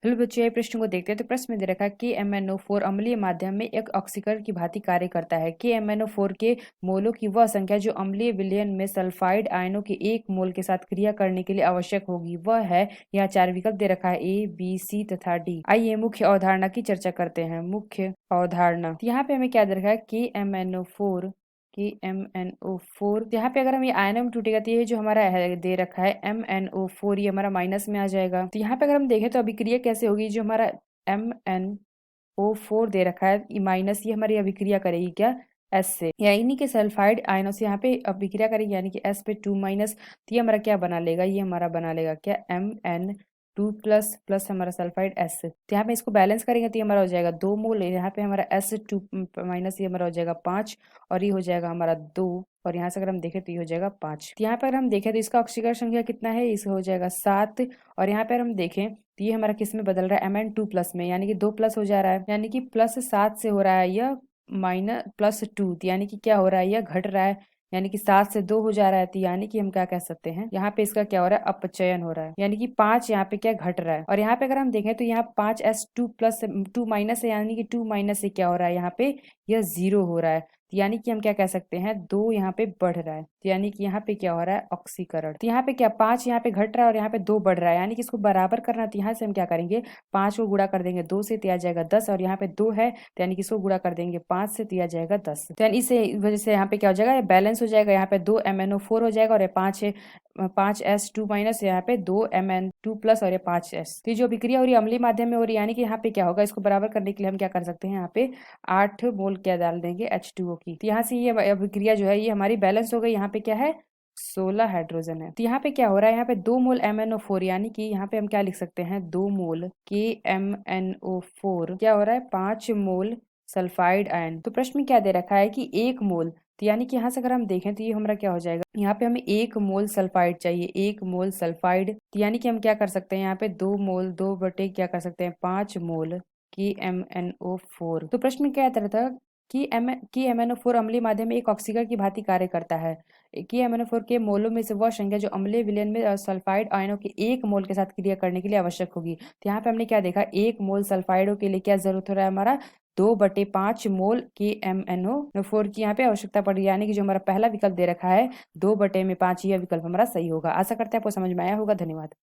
Hello बच्चों, ये प्रश्न को देखते हैं। तो प्रश्न में दे रखा है कि MnO4 अम्लीय माध्यम में एक ऑक्सीकरण की भांति कार्य करता है कि MnO4 के मोलों की वह संख्या जो अम्लीय विलयन में सल्फाइड आयनों के एक मोल के साथ क्रिया करने के लिए आवश्यक होगी वह है। यहाँ 4 विकल्प दे रखा है, A, B, C तथा D। आइए मुख्य अवधारणा की चर्चा करते हैं। मुख्य अवधारणा, तो यहाँ पे हमें क्या दे रखा है कि MnO4 यहाँ पे अगर हम ये आयनों में टूटेगा तो ये जो हमारा है दे रखा है MnO4, ये हमारा माइनस में आ जाएगा। तो यहाँ पे अगर हम देखें तो अभिक्रिया कैसे होगी, जो हमारा MnO4 दे रखा है माइनस, ये हमारी अभिक्रिया करेगी क्या, S से, यानी कि सल्फाइड आयनों से यहाँ पे अभिक्रिया करेगी, यानी कि S पे 2 माइनस। तो ये हमारा क्या बना लेगा, ये हमारा बना लेगा क्या Mn2 प्लस प्लस हमारा सल्फाइड S। तो यहाँ पे इसको बैलेंस करेंगे तो ये हमारा हो जाएगा 2 मोल, यहाँ पे हमारा S2 माइनस ये हमारा हो जाएगा 5 और ये हो जाएगा हमारा 2, और यहाँ से अगर हम देखें तो ये हो जाएगा 5। तो यहाँ पर हम देखें तो इसका ऑक्सीकरण संख्या कितना है, इसका हो जाएगा 7। और यहाँ पर हम देखें तो ये हमारा किस में बदल रहा है, Mn2 प्लस में, यानी कि 2 प्लस हो जा रहा है, यानी कि +7 से हो रहा है यह माइनस +2, यानी कि क्या हो रहा है, यह घट रहा है, यानी कि 7 से 2 हो जा रहा है। तो यानी कि हम क्या कह सकते हैं, यहाँ पे इसका क्या हो रहा है, अपचयन हो रहा है, यानी कि 5 यहाँ पे क्या घट रहा है। और यहाँ पे अगर हम देखें तो यहाँ 5s2 प्लस 2 माइनस है, यानी कि 2 माइनस से क्या हो रहा है, यहाँ पे यह 0 हो रहा है। तो यानी कि हम क्या कह सकते हैं, 2 यहाँ पे बढ़ रहा है। तो यानी कि यहाँ पे क्या हो रहा है, ऑक्सीकरण। तो यहाँ पे क्या 5 यहाँ पे घट रहा है और यहाँ पे 2 बढ़ रहा है, यानी कि इसको बराबर करना है। तो यहाँ से हम क्या करेंगे, 5 को गुणा कर देंगे 2 से तो आ जाएगा 10, और यहाँ पे 2 है तो यानी कि इसको गुणा कर देंगे 5 से तो आ जाएगा 10। तो यानी इस वजह से यहाँ पे क्या हो जाएगा, ये बैलेंस हो जाएगा, यहाँ पे 2 MnO4 हो जाएगा और ये 5 है 5s2 माइनस, यहाँ पे 2 Mn2 प्लस और ये 5s। तो ये जो अभिक्रिया हो रही है अम्लीय माध्यम में हो रही है, यानी कि यहाँ पे क्या होगा, इसको बराबर करने के लिए हम क्या कर सकते हैं, यहाँ पे 8 मोल क्या डाल देंगे H2O की। तो यहाँ से ये अभिक्रिया जो है ये हमारी बैलेंस हो गई। यहाँ पे क्या है, 16 हाइड्रोजन है। तो यहाँ पे क्या हो रहा है, यहाँ पे 2 मोल MnO4, यानी कि यहाँ पे हम क्या लिख सकते हैं, 2 मोल के MnO4 क्या हो रहा है, 5 मोल सल्फाइड आयन। तो प्रश्न में क्या दे रखा है कि 1 मोल, तो यानी कि यहाँ से अगर हम देखें तो ये हमारा क्या हो जाएगा, यहाँ पे हमें 1 मोल सल्फाइड चाहिए, 1 मोल सल्फाइड। तो यानी कि हम क्या कर सकते हैं, यहाँ पे 2 मोल 2 बटे क्या कर सकते हैं, 5 मोल की MnO4। तो प्रश्न में क्या था कि MnO4 अम्लीय माध्यम में एक ऑक्सीकरण की भांति कार्य करता है कि MnO4 के मोलों में से वह संख्या जो अम्लीय विलयन में सल्फाइड आयनों के 1 मोल के साथ क्रिया करने के लिए आवश्यक होगी। तो यहाँ पे हमने क्या देखा, 1 मोल सल्फाइडों के लिए क्या जरूरत हो रहा है, हमारा 2/5 मोल की MnO4 की यहाँ पे आवश्यकता पड़ रही है, यानी कि जो हमारा पहला विकल्प दे रखा है 2/5, यह विकल्प हमारा सही होगा। आशा करते हैं आपको समझ में आया होगा। धन्यवाद।